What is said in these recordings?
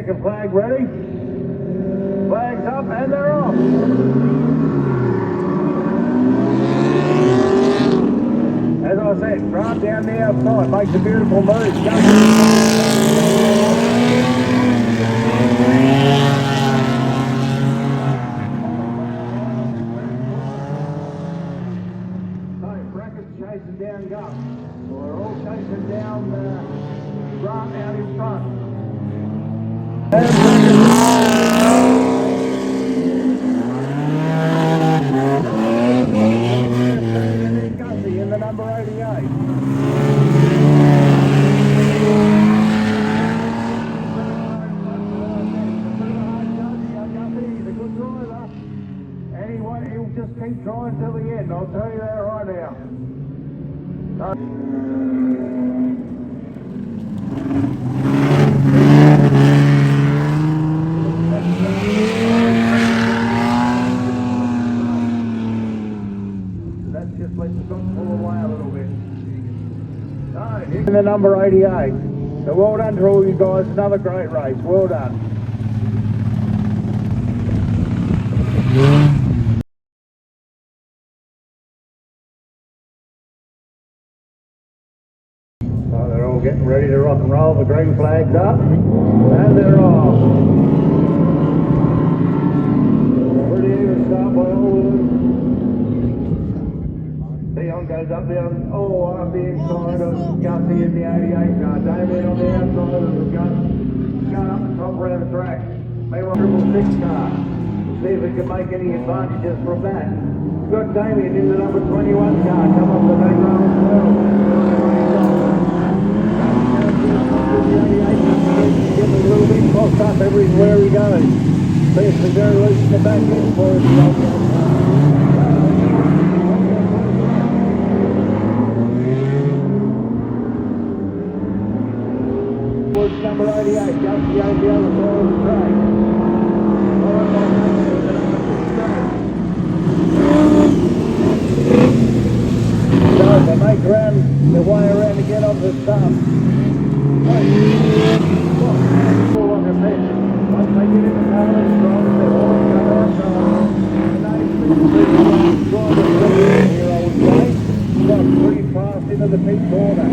Second flag ready. Flags up and they're off. As I said, drive down the outside, makes a beautiful move. Chasing down Gus. So we're all chasing down Grant out in front. Gussie in the number 88. He's a good driver. Anyway, he'll just keep trying till the end. I'll tell you that right now. That's just let the dog pull away a little bit. In the number 88. So well done to all you guys. Another great race. Well done. So they're all getting ready to rock and roll. The green flag's up and they're off. Pretty even start by all of them. Dion goes up there. Oh, on the inside of Gussie in the 88 car. Damien on the outside of the gun. Going up the top around the track. Meanwhile, 666 car. See if we can make any advantages from that. Got Damien in the number 21 car. Come up the main road as well. Getting a little bit crossed up everywhere he goes. See if they're very loose in the back end for us. Number 88, Gussie over the other side of the track. So they make around their way around to get onto the stump. Once they get in the car, they're all going outside. Got pretty fast into the pit corner.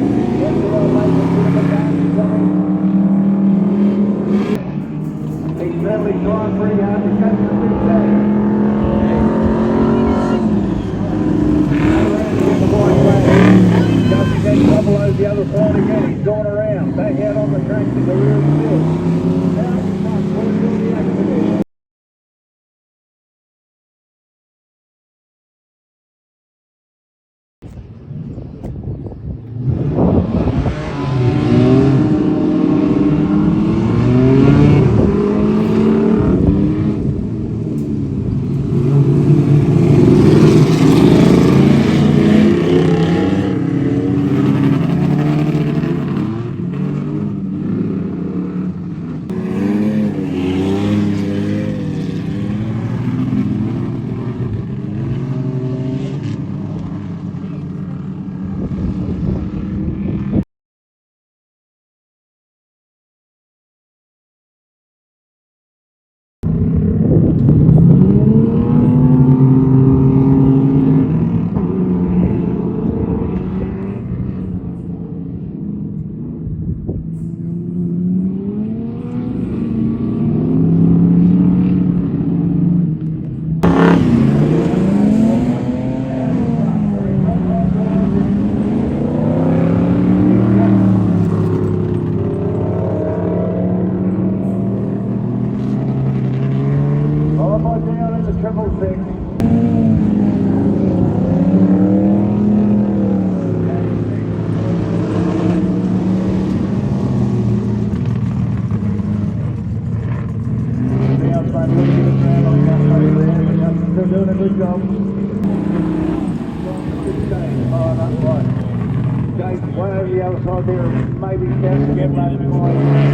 He's certainly trying pretty hard to catch the big day. Gussie gets double over the other side again. He's gone around. Back out on the track to the rear of the field. Now he's not pulling in the accident. Doing a good job. Oh, that's right. Jake, way over the other side there, maybe down to get maybe more.